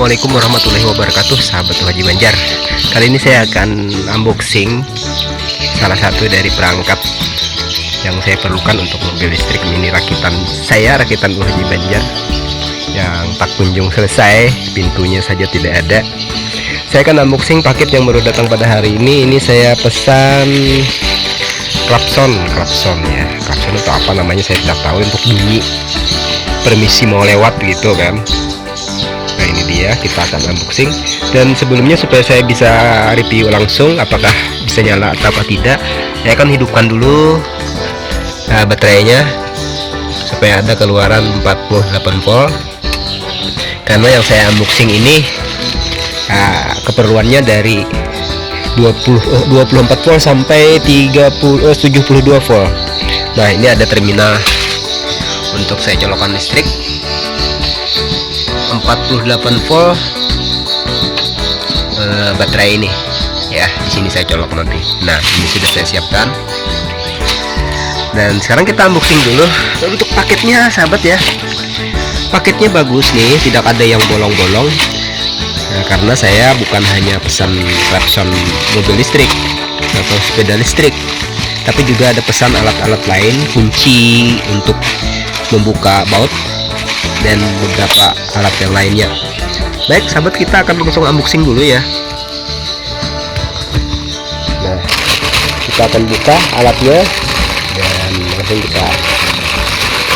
Assalamualaikum warahmatullahi wabarakatuh, sahabat Haji Banjar. Kali ini saya akan unboxing salah satu dari perangkat yang saya perlukan untuk mobil listrik mini rakitan Haji Banjar yang tak kunjung selesai, pintunya saja tidak ada. Saya akan unboxing paket yang baru datang pada hari ini. Ini saya pesan klakson ya. Klakson itu apa namanya saya tidak tahu, untuk bunyi permisi mau lewat gitu kan. Nah ini dia, kita akan unboxing. Dan sebelumnya supaya saya bisa review langsung apakah bisa nyala atau tidak, saya akan hidupkan dulu baterainya supaya ada keluaran 48 volt. Karena yang saya unboxing ini keperluannya dari 24 volt sampai 72 volt. Nah ini ada terminal untuk saya colokan listrik 48 volt baterai ini ya. Di sini saya colok nanti. Nah ini sudah saya siapkan, dan sekarang kita unboxing dulu. Untuk paketnya sahabat ya, paketnya bagus nih, tidak ada yang bolong-bolong. Nah, karena saya bukan hanya pesan klakson mobil listrik atau sepeda listrik, tapi juga ada pesan alat-alat lain, kunci untuk membuka baut dan beberapa alat yang lainnya. Baik sahabat, kita akan langsung unboxing dulu ya. Nah kita akan buka alatnya dan langsung kita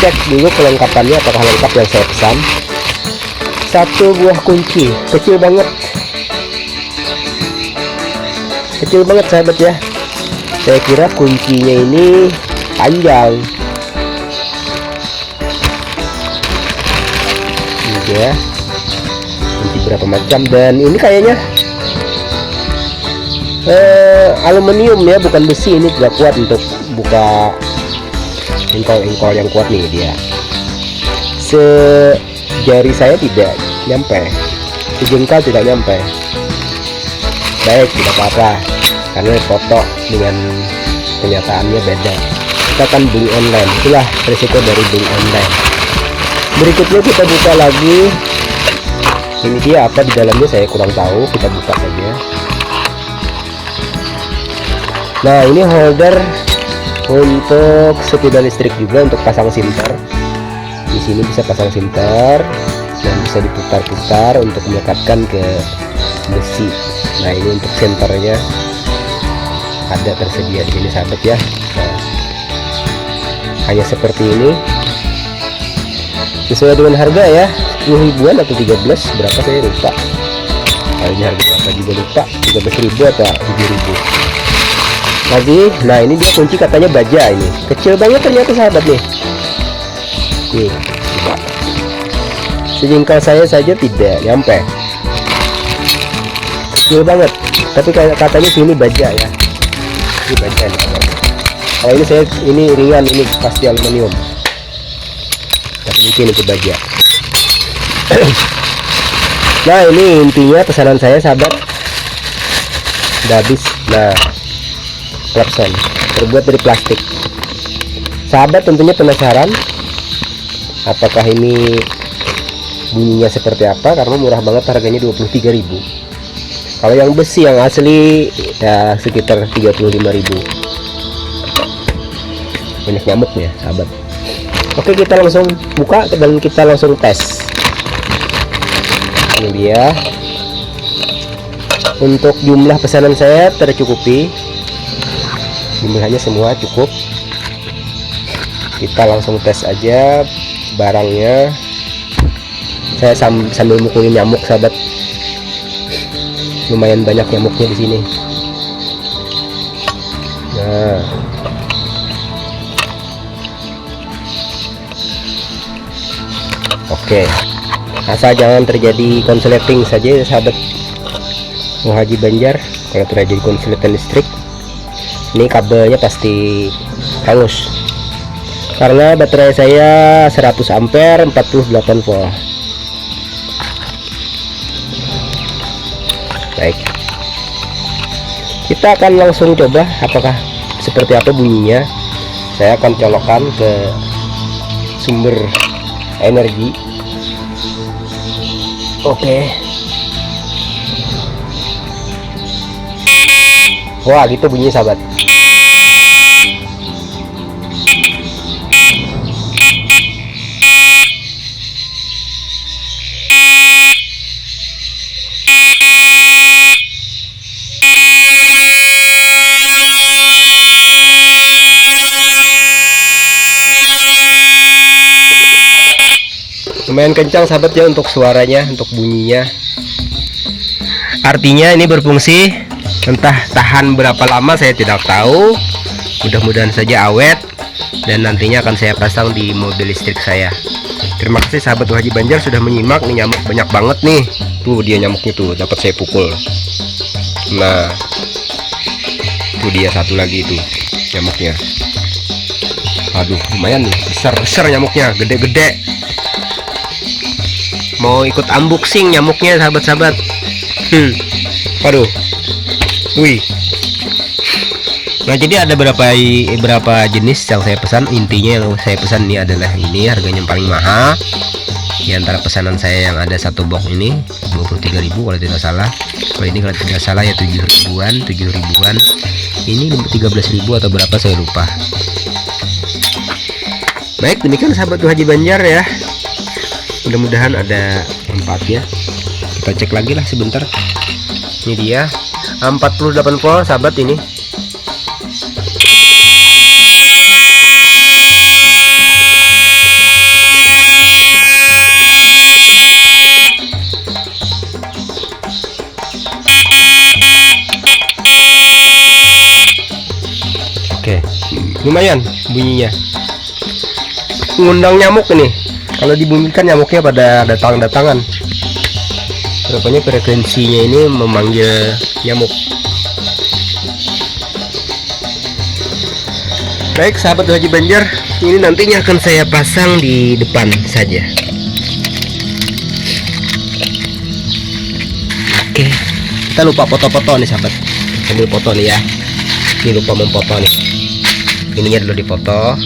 cek dulu kelengkapannya apakah lengkap yang saya pesan. Satu buah kunci kecil banget sahabat ya. Saya kira kuncinya ini panjang ya, kunci berapa macam, dan ini kayaknya aluminium ya, bukan besi. Ini tidak kuat untuk buka engkol yang kuat nih dia. Jari saya tidak nyampe, sejengkal tidak nyampe. Baik, tidak apa-apa karena foto dengan kenyataannya beda. Kita akan beli online, itulah risiko dari beli online. Berikutnya kita buka lagi. Ini dia apa di dalamnya saya kurang tahu, kita buka saja. Nah ini holder untuk sepeda listrik juga, untuk pasang sinter. Di sini bisa pasang sinter dan bisa diputar-putar untuk melekatkan ke besi. Nah ini untuk senternya ada tersedia di sini sahabat ya. Nah, hanya seperti ini, sesuai dengan harga ya, 10 ribuan atau 13 berapa saya lupa. Nah, ini harga berapa juga lupa, 13.000 atau 7.000 lagi. Nah ini dia kunci, katanya baja. Ini kecil banget ternyata sahabat nih. Nih coba, sejengkal saya saja tidak nyampe, kecil banget. Tapi katanya sini baja ya, ini baja nih. Kalau ini ringan, ini pasti aluminium, tapi mungkin itu baja. Nah ini intinya pesanan saya sahabat, udah habis. Nah klakson terbuat dari plastik. Sahabat tentunya penasaran apakah ini bunyinya seperti apa, karena murah banget, harganya 23.000. Kalau yang besi yang asli ya sekitar 35.000. Banyak nyamuknya sahabat. Oke, kita langsung buka dan kita langsung tes. Ini dia. Untuk jumlah pesanan saya tercukupi, jumlahnya semua cukup. Kita langsung tes aja barangnya. Saya sambil mukulin nyamuk sahabat, lumayan banyak nyamuknya di sini. Nah oke, asal jangan terjadi konsleting saja sahabat Haji Banjar. Kalau terjadi konsleting listrik, ini kabelnya pasti hangus, karena baterai saya 100 ampere 48 volt. Baik, kita akan langsung coba apakah seperti apa bunyinya. Saya akan colokkan ke sumber energi. Oke, Wah, gitu bunyi sahabat. Lumayan kencang sahabat ya untuk suaranya, untuk bunyinya. Artinya ini berfungsi, entah tahan berapa lama saya tidak tahu. Mudah-mudahan saja awet dan nantinya akan saya pasang di mobil listrik saya. Terima kasih sahabat Haji Banjar sudah menyimak. Nih nyamuk banyak banget nih. Tuh dia nyamuknya tuh, dapat saya pukul. Nah, tuh dia satu lagi itu nyamuknya. Aduh, lumayan nih, besar-besar nyamuknya, gede-gede. Mau ikut unboxing nyamuknya sahabat-sahabat. Aduh. Wih. Nah, jadi ada berapa jenis yang saya pesan. Intinya yang saya pesan ini adalah ini, harganya yang paling mahal. Di antara pesanan saya yang ada satu box ini 23.000 kalau tidak salah. Kalau ini kalau tidak salah ya 7 ribuan. Ini 13.000 atau berapa saya lupa. Baik, demikian sahabat Haji Banjar ya. Mudah-mudahan ada manfaatnya. Kita cek lagi lah sebentar. Ini dia 48 volt sahabat ini. Oke, lumayan bunyinya. Ngundang nyamuk ini. Kalau dibunyikan nyamuknya pada datang-datangan. Rupanya frekuensinya ini memanggil nyamuk. Baik sahabat Haji Banjar, ini nantinya akan saya pasang di depan saja. Oke, kita lupa foto-foto nih sahabat. Sambil foto nih ya. Ini lupa memfoto nih. Ininya dulu dipoto.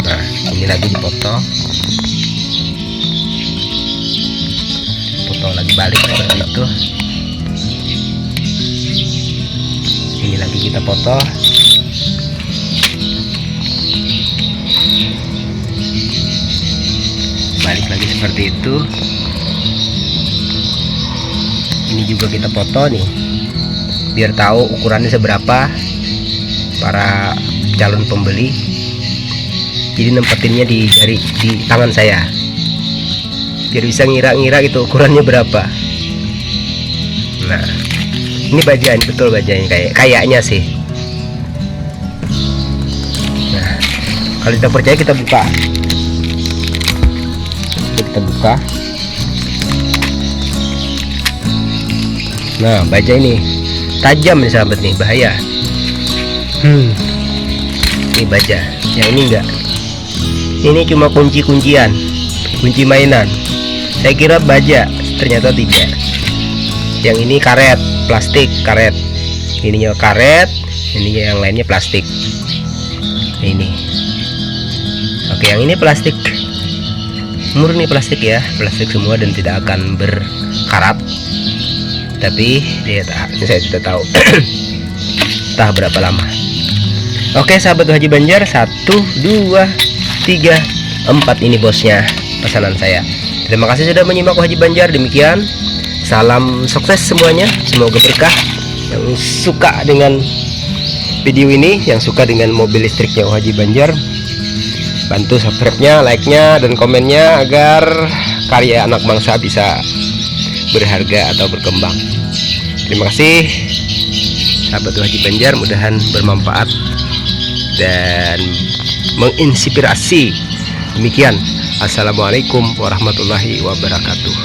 Nah, ini lagi dipoto. Foto lagi balik seperti itu. Ini lagi kita foto. Balik lagi seperti itu. Ini juga kita foto nih, biar tahu ukurannya seberapa para calon pembeli. Jadi nempetinnya di tangan saya, biar bisa ngira-ngira gitu ukurannya berapa. Nah, ini baja, ini betul bajanya, kayaknya sih. Nah, kalau kita percaya kita buka. Kita buka. Nah, baja ini tajam nih sahabat nih, bahaya. Ini baja, yang ini enggak. Ini cuma kunci-kuncian, kunci mainan. Saya kira baja, ternyata tidak. Yang ini karet, plastik, karet. Ininya karet, ininya yang lainnya plastik. Ini. Oke, yang ini plastik. Murni plastik ya, plastik semua dan tidak akan berkarat. Tapi saya tidak tahu entah berapa lama. Oke sahabat Haji Banjar, 1, 2, 3, 4 ini bosnya pesanan saya. Terima kasih sudah menyimak Haji Banjar. Demikian, salam sukses semuanya, semoga berkah. Yang suka dengan video ini, yang suka dengan mobil listriknya Haji Banjar, bantu subscribe-nya, like-nya, dan komennya agar karya anak bangsa bisa berharga atau berkembang. Terima kasih sahabat Haji Banjar, mudahan bermanfaat dan menginspirasi. Demikian, assalamualaikum warahmatullahi wabarakatuh.